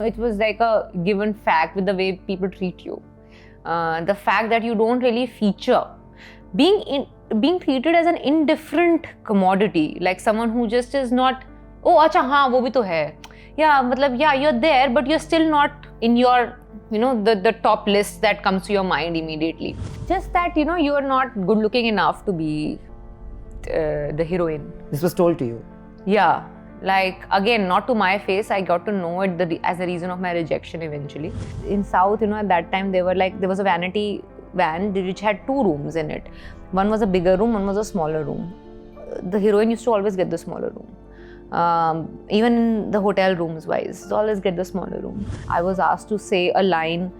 It was like a given fact with the way people treat you. The fact that you don't really feature. Being treated as an indifferent commodity, like someone who just is not, oh, acha, haan, wo bhi to hai. Yeah, matlab, yeah, you're there, but you're still not in your, the top list that comes to your mind immediately. Just that, you are not good looking enough to be the heroine. This was told to you? Yeah. Like, again, not to my face, I got to know it as a reason of my rejection eventually. In South, at that time, there was a vanity van which had 2 rooms in it. One was a bigger room, one was a smaller room. The heroine used to always get the smaller room. Even in the hotel rooms wise, always get the smaller room. I was asked to say a line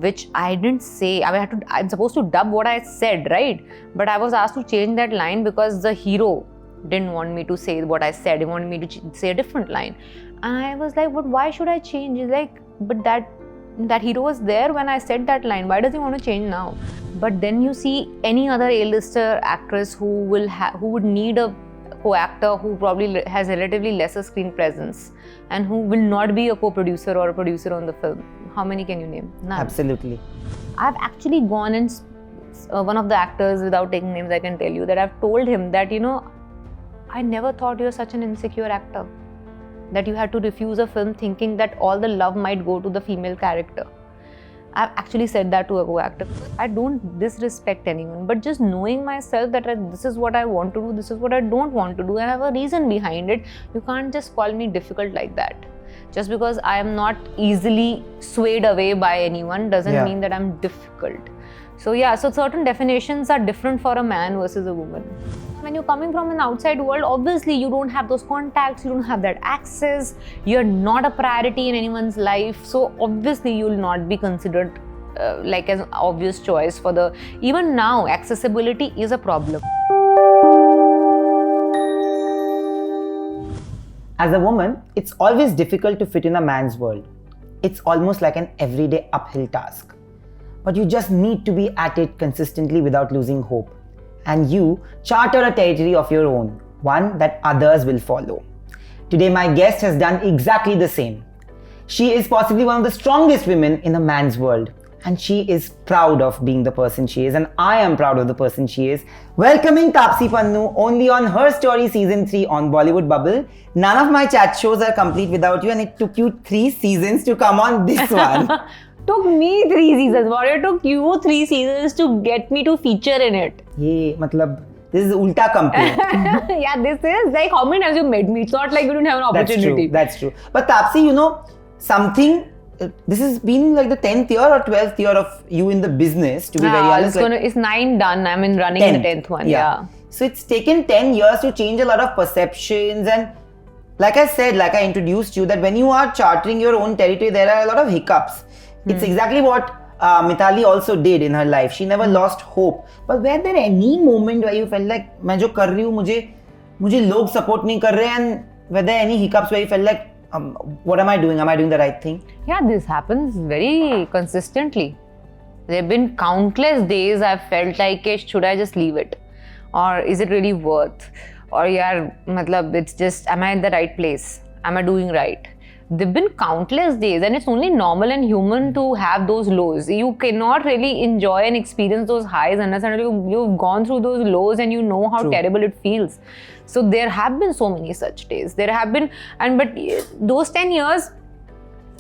which I didn't say. I'm supposed to dub what I said, right? But I was asked to change that line because the hero didn't want me to say what I said. He wanted me to say a different line. And I was like, but why should I change? He's like, but that hero was there when I said that line. Why does he want to change now? But then you see any other A-lister actress who would need a co-actor who probably has relatively lesser screen presence and who will not be a co-producer or a producer on the film. How many can you name? None. Absolutely. I've actually gone and one of the actors, without taking names, I can tell you that I've told him that, I never thought you're such an insecure actor, that you had to refuse a film thinking that all the love might go to the female character. I've actually said that to a co-actor. I don't disrespect anyone, but just knowing myself that this is what I want to do, this is what I don't want to do, and I have a reason behind it. You can't just call me difficult like that. Just because I am not easily swayed away by anyone doesn't mean that I'm difficult. So so certain definitions are different for a man versus a woman. When you're coming from an outside world, obviously you don't have those contacts, you don't have that access, you're not a priority in anyone's life, so obviously you'll not be considered like an obvious choice for even now, accessibility is a problem. As a woman, it's always difficult to fit in a man's world. It's almost like an everyday uphill task. But you just need to be at it consistently without losing hope. And you charter a territory of your own, one that others will follow. Today, my guest has done exactly the same. She is possibly one of the strongest women in a man's world. And she is proud of being the person she is, and I am proud of the person she is. Welcoming Taapsee Pannu only on Her Story Season 3 on Bollywood Bubble. None of my chat shows are complete without you, and it took you 3 seasons to come on this one. Took me 3 seasons. What it took you 3 seasons to get me to feature in it? This is ulta complaint. Yeah, this is like how many times you met me. It's not like you didn't have an opportunity. That's true. But Taapsee, something. This has been like the 10th year or 12th year of you in the business, to be very honest. It's 9 done. I'm running 10th. The 10th one. Yeah. So it's taken 10 years to change a lot of perceptions, and like I said, like I introduced you, that when you are chartering your own territory, there are a lot of hiccups. It's exactly what Mithali also did in her life. She never lost hope. But were there any moment where you felt like, मैं जो कर रही हूँ मुझे लोग support नहीं कर रहे, and were there any hiccups where you felt like, what am I doing? Am I doing the right thing? Yeah, this happens very consistently. There have been countless days I've felt like, should I just leave it? Or is it really worth? Or it's just, am I in the right place? Am I doing right? There have been countless days, and it's only normal and human to have those lows. You cannot really enjoy and experience those highs unless you've gone through those lows and you know how terrible it feels. So there have been so many such days. There have been, but those 10 years,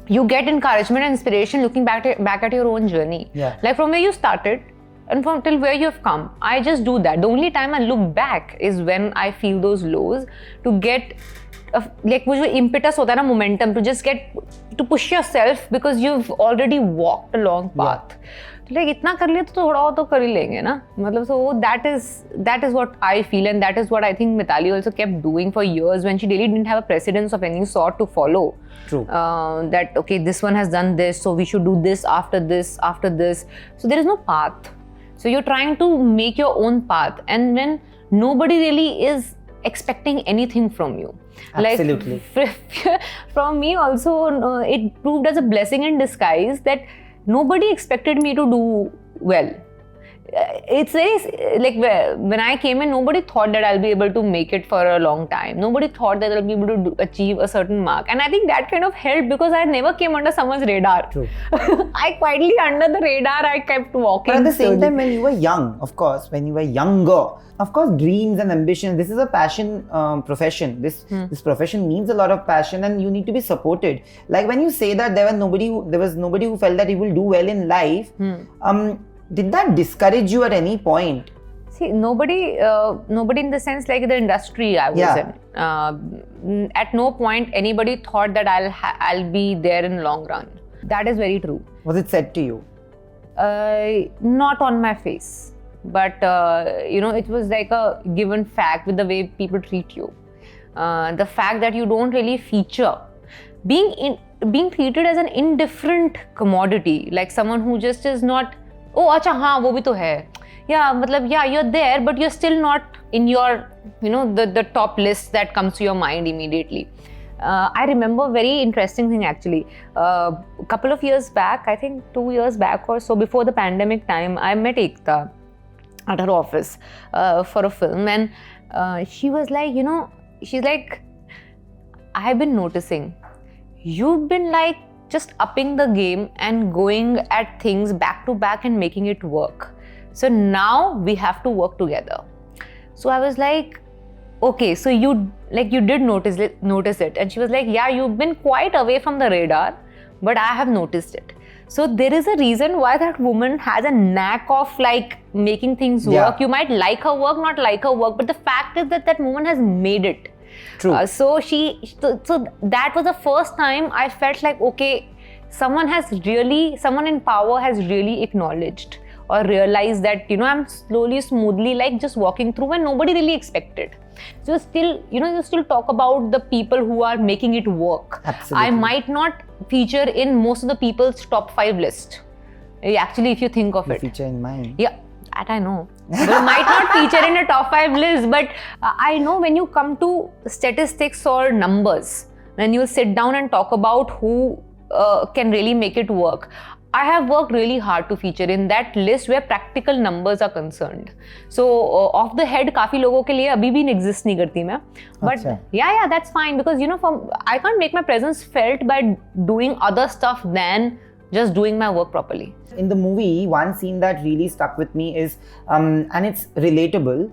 you get encouragement and inspiration looking back at your own journey. Yeah. Like from where you started and from till where you have come. I just do that. The only time I look back is when I feel those lows to get वो जो impetus होता है ना, momentum to push yourself, because you've already walked a long path. Like इतना कर लिया तो थोड़ा तो कर ही लेंगे ना. So that is what I feel, and that is what I think Mithali also kept doing for years when she really didn't have a precedence of any sort to follow. True. That okay, this one has done this, so we should do this after this. So there is no path. So you're trying to make your own path, and when nobody really is expecting anything from you. Absolutely. Like, from me also, it proved as a blessing in disguise that nobody expected me to do well. it's very, like, when I came in, nobody thought that I'll be able to make it for a long time. Nobody thought that I'll be able to achieve a certain mark. And I think that kind of helped because I never came under someone's radar. True. I quietly under the radar, I kept walking. But at the same time, when you were young, of course, when you were younger, of course, dreams and ambitions, this is a passion profession. This profession needs a lot of passion and you need to be supported. Like when you say that there was nobody who felt that he will do well in life, did that discourage you at any point? See, nobody in the sense like the industry I was in. At no point anybody thought that I'll be there in long run. That is very true. Was it said to you? Not on my face, but it was like a given fact with the way people treat you. The fact that you don't really feature, being treated as an indifferent commodity, like someone who just is not. Oh, acha, हाँ, वो भी तो है. Yeah, matlab, yeah, you're there, but you're still not in your, the top list that comes to your mind immediately. I remember a very interesting thing actually. A couple of years back, I think 2 years back or so, before the pandemic time, I met Ekta at her office for a film, and she was like, she's like, I've been noticing, you've been like just upping the game and going at things back to back and making it work. So now we have to work together. So I was like, okay, so you did notice it. And she was like, yeah, you've been quite away from the radar, but I have noticed it. So there is a reason why that woman has a knack of like making things work. You might like her work, not like her work, but the fact is that woman has made it. True. So that was the first time I felt like, okay, someone in power has really acknowledged or realized that, I'm slowly, smoothly, like just walking through and nobody really expected. So still, you still talk about the people who are making it work. Absolutely. I might not feature in most of the people's top 5 list. Actually, if you think of it. Feature in mine. Yeah. That I know. But might not feature in a top 5 list, but I know when you come to statistics or numbers, when you sit down and talk about who can really make it work, I have worked really hard to feature in that list where practical numbers are concerned. So off the head, काफी लोगों के लिए अभी भी exist नहीं करती मैं. But yeah, that's fine because I can't make my presence felt by doing other stuff than just doing my work properly. In the movie, one scene that really stuck with me is, and it's relatable,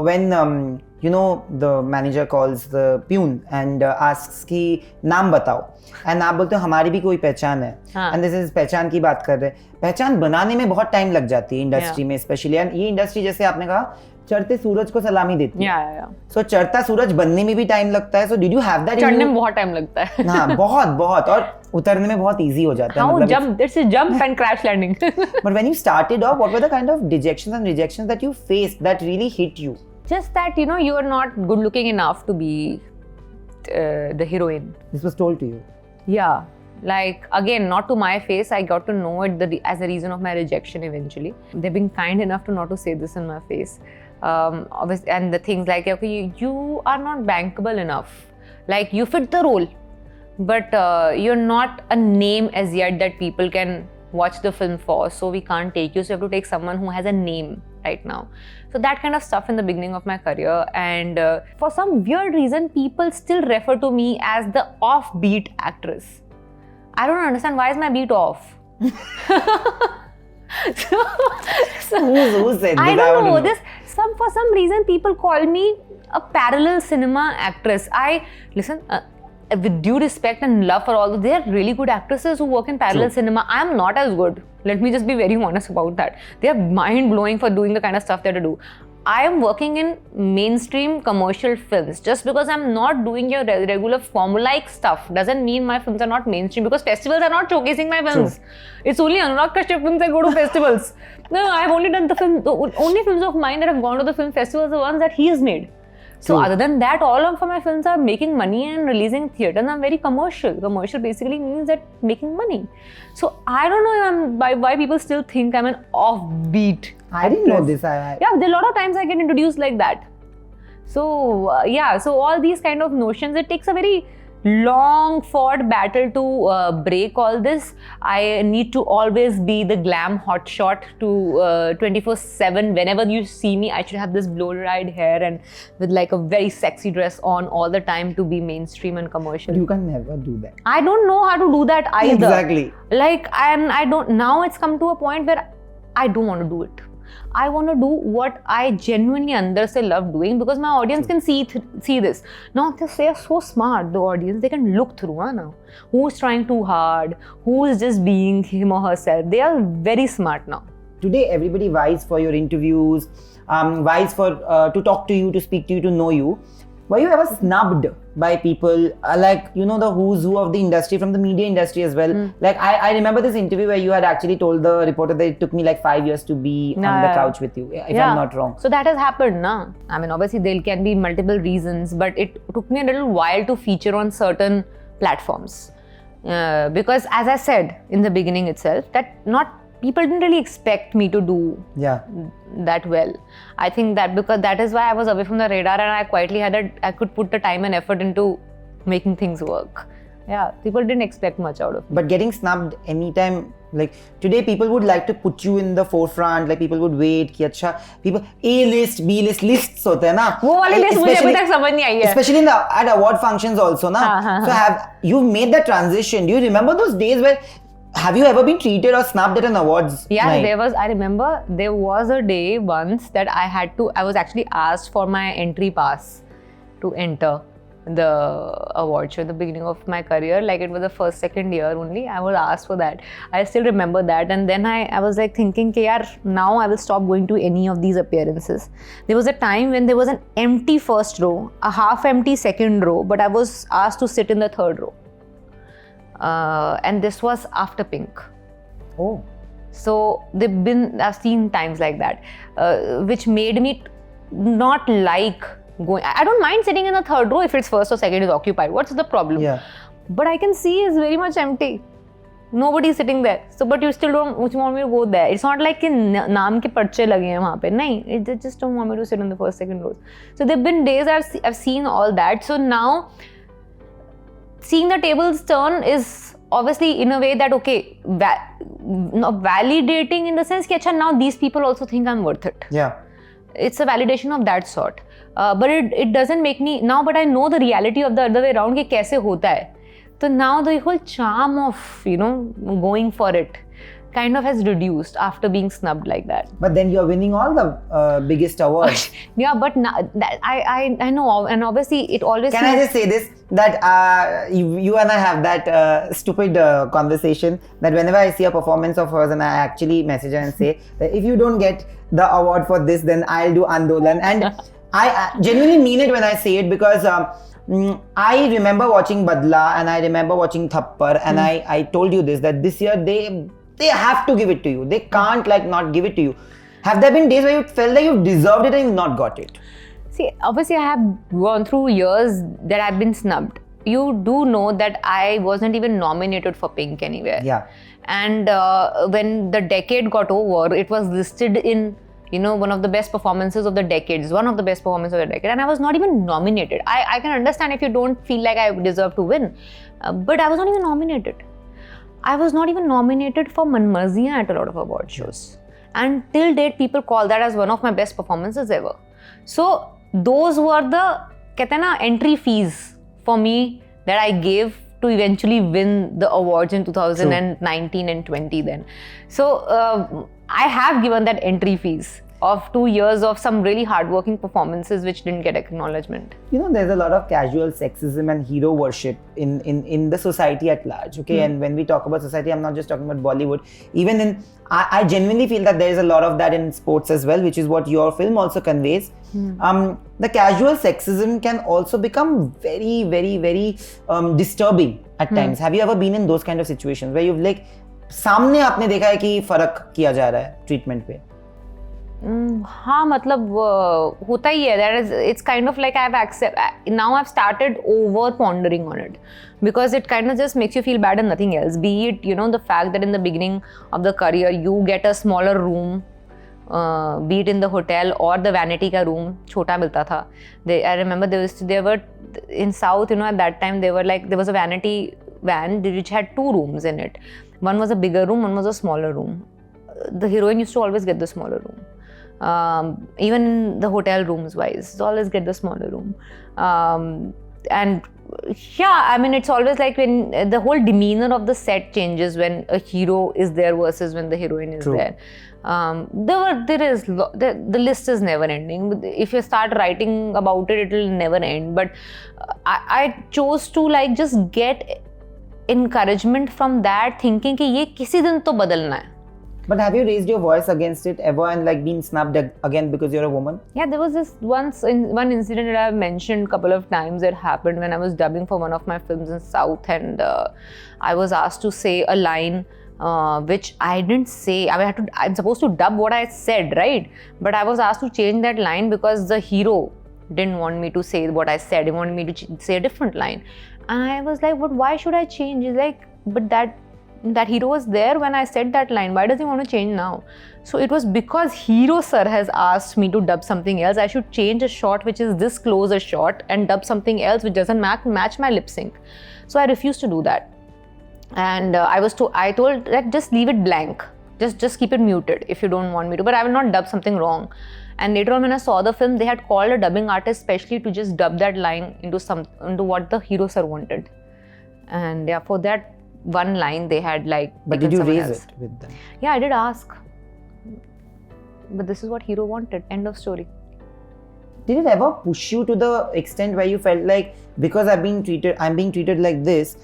when the manager calls the peon and asks कि नाम बताओ, and आप बोलते हो हमारी भी कोई पहचान है, and this is पहचान की बात कर रहे हैं. पहचान बनाने में बहुत टाइम लग जाती है इंडस्ट्री में स्पेशली, एंड ये इंडस्ट्री जैसे आपने कहा चढ़ते सूरज को सलामी देती है. सो चढ़ता सूरज बनने में भी टाइम लगता है. So did you have that? चढ़ने में बहुत टाइम लगता है. हाँ, बहुत, और उतरने में बहुत इजी हो जाता है. मतलब it's a jump and crash landing. But when you started off, what were the kind of dejections and rejections that you faced that really hit you? Just that you are not good looking enough to be the heroine. This was told to you? Yeah. Like, again, not to my face, I got to know it as a reason of my rejection eventually. They've been kind enough to not to say this in my face. Obviously, and the things like, okay, you are not bankable enough. Like, you fit the role, but you're not a name as yet that people can watch the film for, so we can't take you. So you have to take someone who has a name right now. So that kind of stuff in the beginning of my career, and for some weird reason, people still refer to me as the offbeat actress. I don't understand, why is my beat off? Who said this? I don't know. For some reason, people call me a parallel cinema actress. Listen, with due respect and love for all, they are really good actresses who work in parallel cinema. I am not as good. Let me just be very honest about that. They are mind-blowing for doing the kind of stuff they have to do. I am working in mainstream commercial films. Just because I'm not doing your regular formulaic stuff doesn't mean my films are not mainstream, because festivals are not showcasing my films. True. It's only Anurag Kashyap films that go to festivals. No, I've only done the only films of mine that have gone to the film festivals are the ones that he has made. So other than that, all of my films are making money and releasing theatre, and I'm very commercial. Commercial basically means that making money. So I don't know why people still think I'm an offbeat. I didn't know this. Yeah, there are a lot of times I get introduced like that. So so all these kind of notions, it takes a very long fought battle to break all this. I need to always be the glam hotshot to 24/7. Whenever you see me, I should have this blow-dried hair and with like a very sexy dress on all the time to be mainstream and commercial. You can never do that. I don't know how to do that either. Exactly. Like, and I don't, now it's come to a point where I don't want to do it. I want to do what I genuinely under say love doing, because my audience can see this. Now they are so smart, the audience, they can look through now. Who's trying too hard, who is just being him or herself. They are very smart now. Today everybody vies for your interviews, vies for to talk to you, to speak to you, to know you. Were you ever snubbed by people, like, you know, the who's who of the industry, from the media industry as well? Like, I remember this interview where you had actually told the reporter that it took me like 5 years to be on the couch with you, if I'm not wrong. So that has happened, na? I mean, obviously there can be multiple reasons, but it took me a little while to feature on certain platforms. Because as I said in the beginning itself, that people didn't really expect me to do that well. I think that because that is why I was away from the radar, and I quietly I could put the time and effort into making things work. Yeah, people didn't expect much out of me. But getting snubbed anytime, like today people would like to put you in the forefront, like people would wait कि अच्छा, people A-list, B-list, lists होते हैं ना, वो वाली list मुझे अभी तक समझ नहीं आई है. Especially at award functions also ना. So have you made that transition? Do you remember those days where, have you ever been treated or snubbed at an awards night? I remember there was a day once that I was actually asked for my entry pass to enter the award show at the beginning of my career. Like, it was the second year only. I was asked for that. I still remember that. And then I was like thinking, now I will stop going to any of these appearances. There was a time when there was an empty first row, a half empty second row, but I was asked to sit in the third row. And this was after Pink. Oh. So I've seen times like that, which made me not like going. I don't mind sitting in the third row if it's first or second is occupied. What's the problem? Yeah. But I can see it's very much empty. Nobody is sitting there. So, but you still don't want me to go there. It's not like naam ke parche lage hain wahan pe. Nahin, they just don't want me to sit in the first, second rows. So there have been days I've seen all that. So now, seeing the tables turn is obviously in a way that, okay, validating in the sense that now these people also think I'm worth it. Yeah. It's a validation of that sort. But it doesn't make me, now but I know the reality of the other way around, कि कैसे होता है. So now the whole charm of, going for it kind of has reduced after being snubbed like that. But then you're winning all the biggest awards. Yeah, but I know, and obviously it always... Can I just say this, that you and I have that stupid conversation that whenever I see a performance of hers and I actually message her and say that if you don't get the award for this, then I'll do Andolan. And I genuinely mean it when I say it, because I remember watching Badla and I remember watching Thappar, and I told you this, that this year they have to give it to you. They can't not give it to you. Have there been days where you felt like you deserved it and you not got it? See, obviously I have gone through years that I've been snubbed. You do know that I wasn't even nominated for Pink anywhere. Yeah. And when the decade got over, it was listed in one of the best performances of the decade, one of the best performances of the decade, and I was not even nominated. I can understand if you don't feel like I deserve to win, but I was not even nominated. I was not even nominated for Manmarziyan at a lot of award shows. And till date, people call that as one of my best performances ever. So those were the entry fees for me that I gave to eventually win the awards in 2019 and 20 then. So I have given that entry fees of 2 years of some really hardworking performances which didn't get acknowledgement. There's a lot of casual sexism and hero worship in the society at large, okay? And when we talk about society, I'm not just talking about Bollywood. Even I genuinely feel that there's a lot of that in sports as well, which is what your film also conveys. The casual sexism can also become very, very, very disturbing at times. Have you ever been in those kind of situations where you've सामने आपने देखा है कि फर्क किया जा रहा है ट्रीटमेंट पे? हाँ, मतलब होता ही है. That is, it's kind of like now I've started over pondering on it, because it kind of just makes you feel bad and nothing else. Be it, the fact that in the beginning of the career you get a smaller room be it in the hotel or the vanity ka room chota milta tha. I remember there were in South, at that time there was a vanity van which had 2 rooms in it. One was a bigger room, one was a smaller room. The heroine used to always get the smaller room. Even in the hotel rooms wise, always get the smaller room. And yeah, I mean, it's always like when the whole demeanor of the set changes when a hero is there versus when the heroine is there. The list is never ending. If you start writing about it, it will never end. But I chose to just get encouragement from that, thinking कि ये किसी दिन तो बदलना है. But have you raised your voice against it ever and been snubbed again because you're a woman? Yeah, there was this one incident that I've mentioned a couple of times. It happened when I was dubbing for one of my films in South, and I was asked to say a line which I didn't say. I mean, I'm supposed to dub what I said, right? But I was asked to change that line because the hero didn't want me to say what I said. He wanted me to say a different line. And I was like, but why should I change? He's like, but that hero was there when I said that line. Why does he want to change now? So it was because hero sir has asked me to dub something else. I should change a shot which is this close a shot and dub something else which doesn't match my lip sync. So I refused to do that. And I told that just leave it blank. Just keep it muted if you don't want me to. But I will not dub something wrong. And later on when I saw the film, they had called a dubbing artist specially to just dub that line into what the hero sir wanted. And yeah, for that one line they had But did you raise it with them? Yeah, I did ask. But this is what hero wanted. End of story. Did it ever push you to the extent where you felt like, because I'm being treated like this,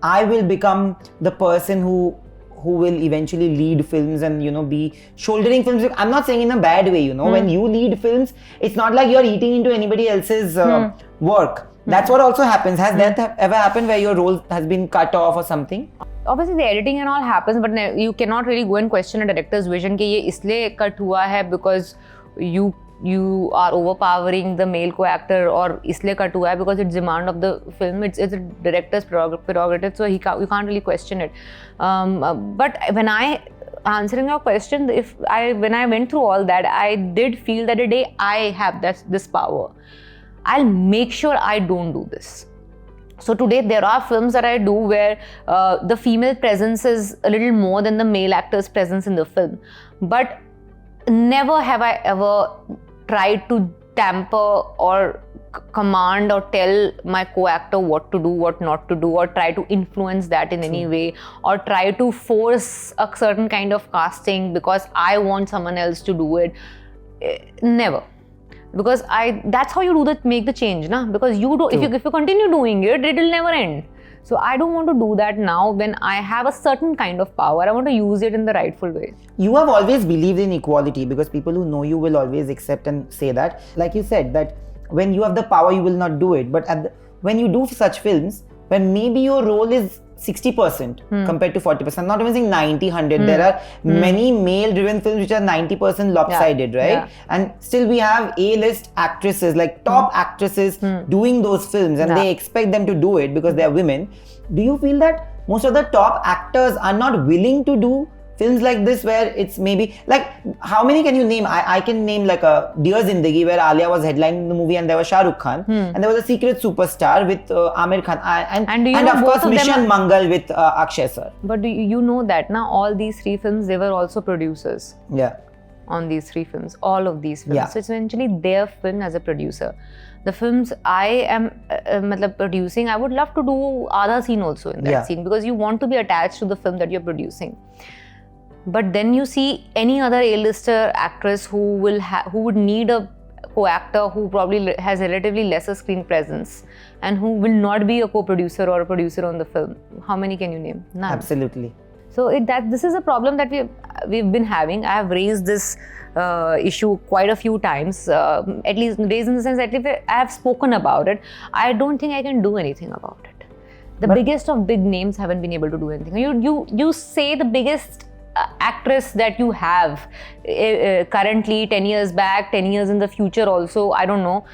I will become the person who will eventually lead films and be shouldering films? I'm not saying in a bad way, when you lead films, it's not like you're eating into anybody else's work. That's what also happens. Has that ever happened where your role has been cut off or something? Obviously the editing and all happens, but you cannot really go and question a director's vision कि ये इसलिए cut हुआ है because you are overpowering the male co-actor, or इसलिए cut हुआ है because it's demand of the film. It's a director's prerogative, so you can't really question it. But when answering your question, when I went through all that, I did feel that the day I have this power, I'll make sure I don't do this. So today there are films that I do where the female presence is a little more than the male actor's presence in the film. But never have I ever tried to tamper or command or tell my co-actor what to do, what not to do, or try to influence that in any way, or try to force a certain kind of casting because I want someone else to do it. Never. Because that's how you make the change, na? Because if you continue doing it, it will never end. So I don't want to do that now when I have a certain kind of power. I want to use it in the rightful way. You have always believed in equality because people who know you will always accept and say that. Like you said, that when you have the power, you will not do it. But when you do such films, when maybe your role is 60% compared to 40%, not even saying 90, 100. There are many male-driven films which are 90% lopsided, right? Yeah. And still we have A-list actresses, top actresses doing those films, and they expect them to do it because they are women. Do you feel that most of the top actors are not willing to do films like this where it's maybe how many can you name? I can name a Dear Zindagi where Alia was headlining the movie and there was Shah Rukh Khan and there was a secret superstar with Amir Khan and of course Mission Mangal with Akshay sir. But do you know that now all these 3 films, they were also producers. Yeah. On these 3 films, all of these films. Yeah. So it's essentially their film as a producer. The films I am producing, I would love to do other scene also in that scene because you want to be attached to the film that you're producing. But then you see any other A-lister actress who would need a co-actor who probably has relatively lesser screen presence and who will not be a co-producer or a producer on the film. How many can you name? None. Absolutely. So this is a problem that we've been having. I have raised this issue quite a few times, at least raised in the sense that if I have spoken about it, I don't think I can do anything about it. The biggest of big names haven't been able to do anything. You say the biggest actress that you have currently, 10 years back, 10 years in the future also, I don't know,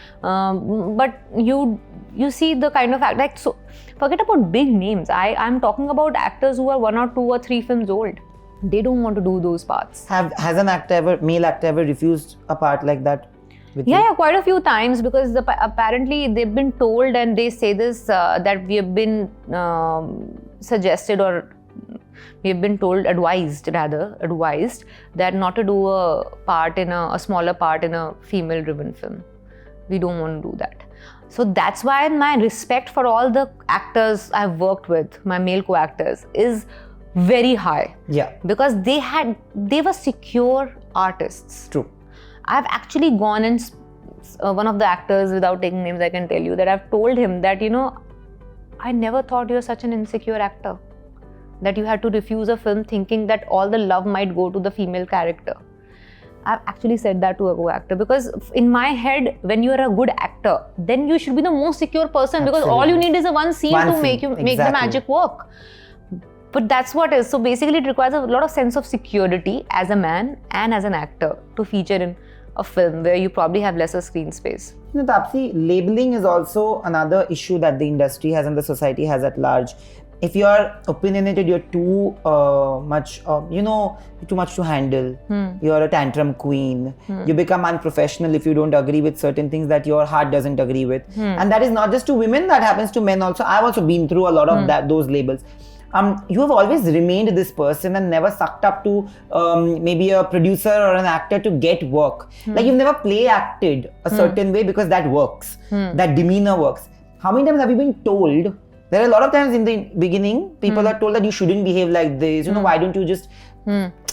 but you see the kind of so forget about big names. I'm talking about actors who are 1 or 2 or 3 films old. They don't want to do those parts. Has an male actor ever refused a part like that with you? Yeah, quite a few times, because apparently they've been told, and they say this, that we have been suggested, or we have been told, advised that not to do a smaller part in a female driven film. We don't want to do that. So that's why my respect for all the actors I've worked with, my male co-actors, is very high. Yeah. Because they were secure artists. True. I've actually gone and one of the actors, without taking names, I can tell you that I've told him that, I never thought you're such an insecure actor, that you had to refuse a film thinking that all the love might go to the female character. I've actually said that to a co-actor, because in my head, when you're a good actor, then you should be the most secure person. Absolutely. Because all you need is one scene to make the magic work. But that's what it is. So basically it requires a lot of sense of security as a man and as an actor to feature in a film where you probably have lesser screen space. Taapsee, labeling is also another issue that the industry has and the society has at large. If you are opinionated, you're too much, too much to handle. You're a tantrum queen. You become unprofessional if you don't agree with certain things that your heart doesn't agree with. And that is not just to women, that happens to men also. I've also been through a lot of those labels. You have always remained this person and never sucked up to maybe a producer or an actor to get work. Like you've never play acted a certain way because that works. That demeanor works. How many times have you been told? There are a lot of times in the beginning, people are told that you shouldn't behave like this. Why don't you just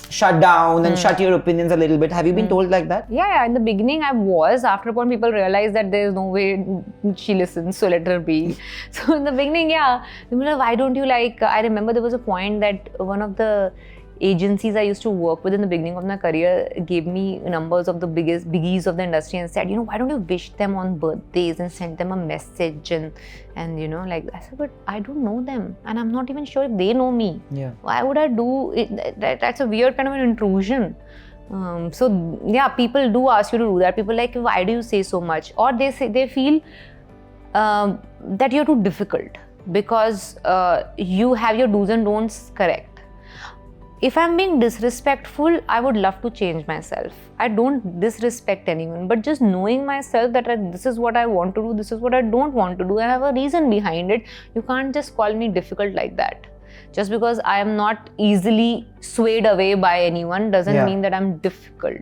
shut down and shut your opinions a little bit? Have you been told like that? Yeah, in the beginning I was. After a point, people realized that there is no way she listens, so let her be. So in the beginning, people are like, why don't you I remember there was a point that one of the agencies I used to work with in the beginning of my career gave me numbers of the biggies of the industry and said, why don't you wish them on birthdays and send them a message and I said, but I don't know them and I'm not even sure if they know me. Yeah. Why would I do it? That's a weird kind of an intrusion. People do ask you to do that. People like, why do you say so much? Or they feel that you're too difficult because you have your do's and don'ts correct. If I'm being disrespectful, I would love to change myself. I don't disrespect anyone, but just knowing myself that this is what I want to do, this is what I don't want to do, and I have a reason behind it. You can't just call me difficult like that. Just because I am not easily swayed away by anyone doesn't mean that I'm difficult.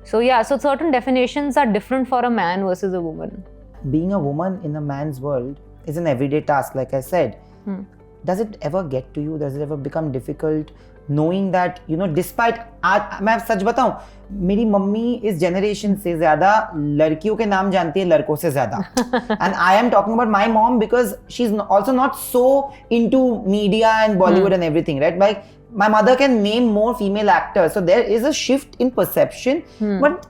So certain definitions are different for a man versus a woman. Being a woman in a man's world is an everyday task, like I said. Does it ever get to you? Does it ever become difficult? Knowing that, despite, मैं सच बताऊं, मेरी mummy इस generation से ज्यादा लड़कियों के नाम जानती है लड़कों से ज्यादा. And I am talking about my mom because she's also not so into media and Bollywood and everything, right? Like my mother can name more female actors. So there is a shift in perception. But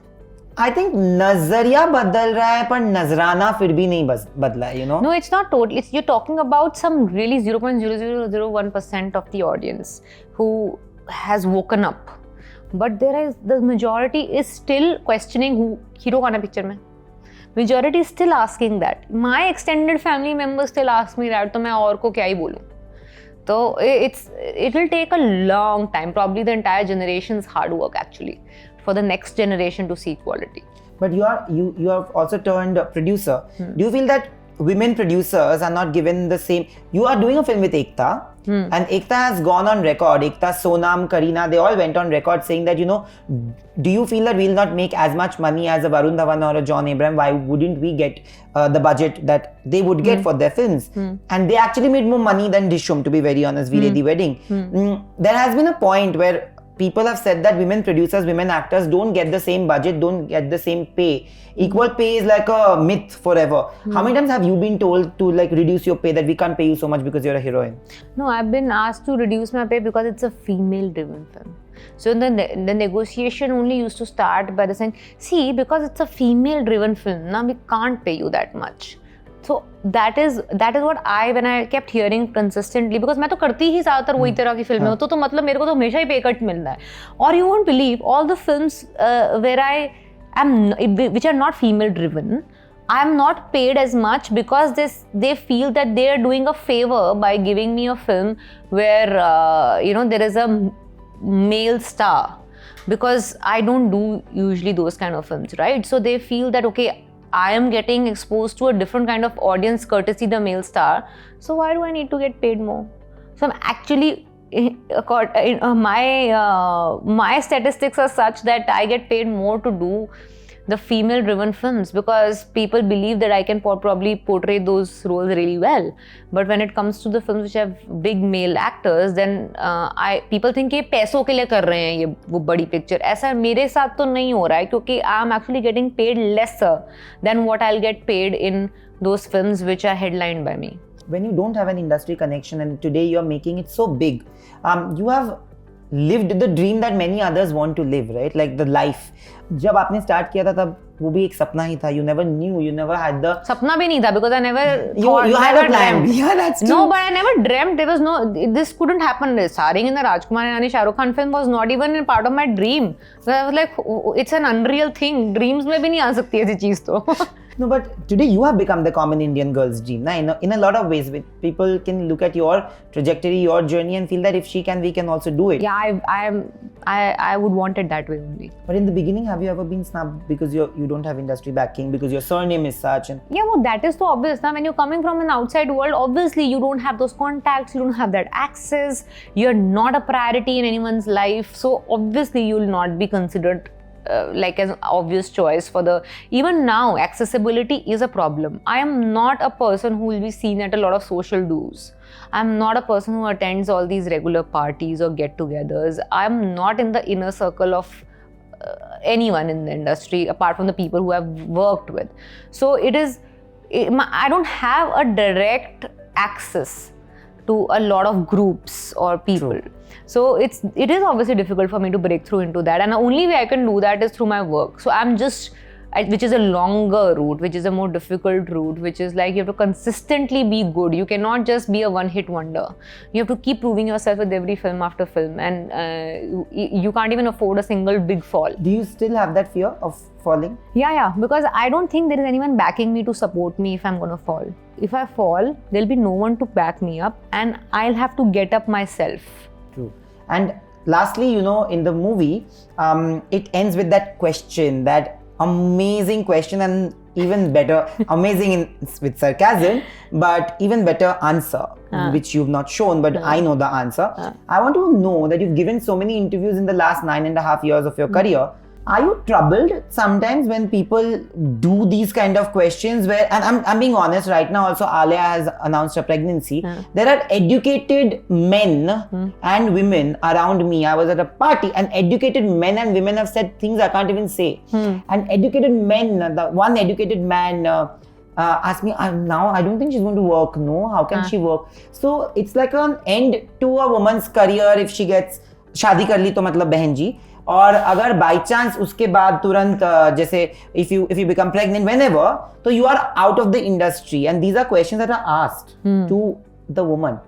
I think नजरिया बदल रहा है पर नजराना फिर भी नहीं बदला है, No, it's not totally. You're talking about some really 0.0001% of the audience who has woken up. But the majority is still questioning who hero kaana picture mein. Majority is still asking that. My extended family members still ask me that, तो मैं और को क्या ही बोलूं. So it will take a long time, probably the entire generation's hard work actually, for the next generation to see equality. But you have also turned producer. Do you feel that women producers are not given the same? You are doing a film with Ekta, and Ekta has gone on record. Ekta, Sonam, Kareena, they all went on record saying that, do you feel that we'll not make as much money as a Varun Dhawan or a John Abraham? Why wouldn't we get the budget that they would get for their films? And they actually made more money than Dishum, to be very honest, Veere Di Wedding. There has been a point where people have said that women producers, women actors don't get the same budget, don't get the same pay. Equal pay is like a myth forever. How many times have you been told to reduce your pay, that we can't pay you so much because you're a heroine? No, I've been asked to reduce my pay because it's a female-driven film. So the negotiation only used to start by the saying, see, because it's a female-driven film, now we can't pay you that much. So that is what when I kept hearing consistently, because मैं तो करती ही ज़्यादातर वही तरह की फिल्में होती, तो मतलब मेरे को तो हमेशा ही पे कट मिलना है. Or you won't believe all the films where I am, which are not female driven, I am not paid as much because they feel that they are doing a favor by giving me a film where there is a male star, because I don't do usually those kind of films, right? So they feel that, okay, I am getting exposed to a different kind of audience courtesy the male star, so why do I need to get paid more? So I'm actually, my statistics are such that I get paid more to do the female driven films, because people believe that I can probably portray those roles really well. But when it comes to the films which have big male actors, then people think ये पैसों के लिए कर रहे हैं ये वो बड़ी picture. ऐसा मेरे साथ तो नहीं हो रहा है, क्योंकि I'm actually getting paid lesser than what I'll get paid in those films which are headlined by me. When you don't have an industry connection and today you're making it so big, you have lived the dream that many others want to live, right? Like the life. जब आपने start किया था तब वो भी एक सपना ही था. You never knew, you never had the... सपना भी नहीं था, because I never You had a plan. Yeah, that's true. No, but I never dreamt. There was no... This couldn't happen. Starring in the Rajkumar Hirani Shah Rukh Khan film was not even a part of my dream. So I was like, it's an unreal thing. Dreams में भी नहीं आ सकती ऐसी चीज तो. No, but today you have become the common Indian girl's dream. In a lot of ways, people can look at your trajectory, your journey, and feel that if she can, we can also do it. Yeah, I would want it that way only. But in the beginning, have you ever been snubbed because you don't have industry backing, because your surname is such? And yeah, well, that is so obvious. Now, when you're coming from an outside world, obviously you don't have those contacts, you don't have that access. You're not a priority in anyone's life, so obviously you will not be considered like an obvious choice for the... Even now, accessibility is a problem. I am not a person who will be seen at a lot of social do's. I'm not a person who attends all these regular parties or get-togethers. I'm not in the inner circle of anyone in the industry apart from the people who I've worked with. So I don't have a direct access to a lot of groups or people. True. So it is obviously difficult for me to break through into that, and the only way I can do that is through my work. So I'm just, which is a longer route, which is a more difficult route, which is like you have to consistently be good. You cannot just be a one-hit wonder. You have to keep proving yourself with every film after film, and you can't even afford a single big fall. Do you still have that fear of falling? Yeah, because I don't think there is anyone backing me to support me if I'm gonna fall. If I fall, there'll be no one to back me up, and I'll have to get up myself. True. And lastly, in the movie, it ends with that question, that amazing question, and even better, amazing with sarcasm, but even better answer, which you've not shown, but I know the answer. I want to know that you've given so many interviews in the last 9.5 years of your career. Are you troubled sometimes when people do these kind of questions where, and I'm being honest right now, also Alia has announced her pregnancy. There are educated men and women around me. I was at a party and educated men and women have said things I can't even say. And educated men, the one educated man asked me, now I don't think she's going to work. No, how can she work? So it's like an end to a woman's career if she gets शादी कर ली तो मतलब बहन जी. और अगर by chance उसके बाद तुरंत जैसे if you become pregnant whenever, so you are out of the industry, and these are questions that are asked to the woman.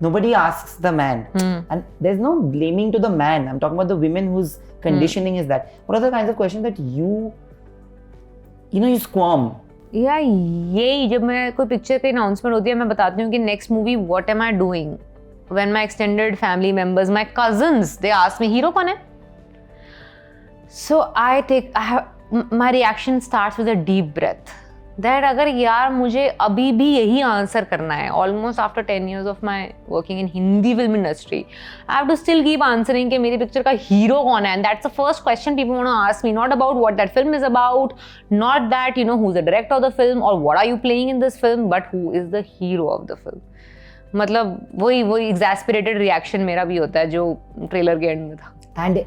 Nobody asks the man, and there's no blaming to the man. I'm talking about the women whose conditioning is that. What are the kinds of questions that you squirm? Yeah, यही जब मैं कोई picture की announcement होती है, मैं बताती हूँ कि next movie what am I doing. When my extended family members, my cousins, they ask me, hero कौन है? So my reaction starts with a deep breath. That अगर यार मुझे अभी भी यही आंसर करना है, almost after 10 years of my working in Hindi film industry, I have to still keep answering कि मेरी पिक्चर का हीरो कौन है, and that's the first question people want to ask me, not about what that film is about, not that who's the director of the film or what are you playing in this film, but who is the hero of the film. मतलब वही exasperated reaction मेरा भी होता है जो trailer के and में था. And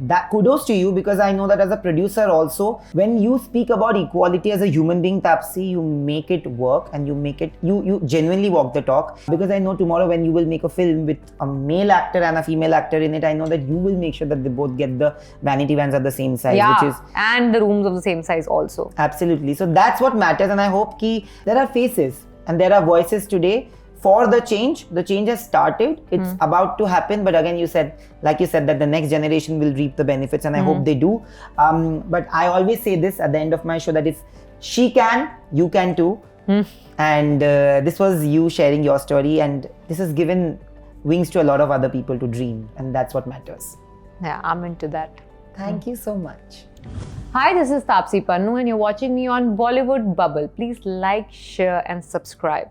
that kudos to you, because I know that as a producer also, when you speak about equality as a human being, Taapsee, you make it work and you genuinely walk the talk. Because I know tomorrow when you will make a film with a male actor and a female actor in it, I know that you will make sure that they both get the vanity vans at the same size. Yeah, which is, and the rooms of the same size also. Absolutely. So that's what matters, and I hope there are faces and there are voices today for the change. The change has started. It's about to happen. But again, like you said, that the next generation will reap the benefits, and I hope they do. But I always say this at the end of my show, that if she can, you can too. And this was you sharing your story, and this has given wings to a lot of other people to dream, and that's what matters. Yeah, I'm into that. Thank you so much. Hi, this is Taapsee Pannu and you're watching me on Bollywood Bubble. Please like, share and subscribe.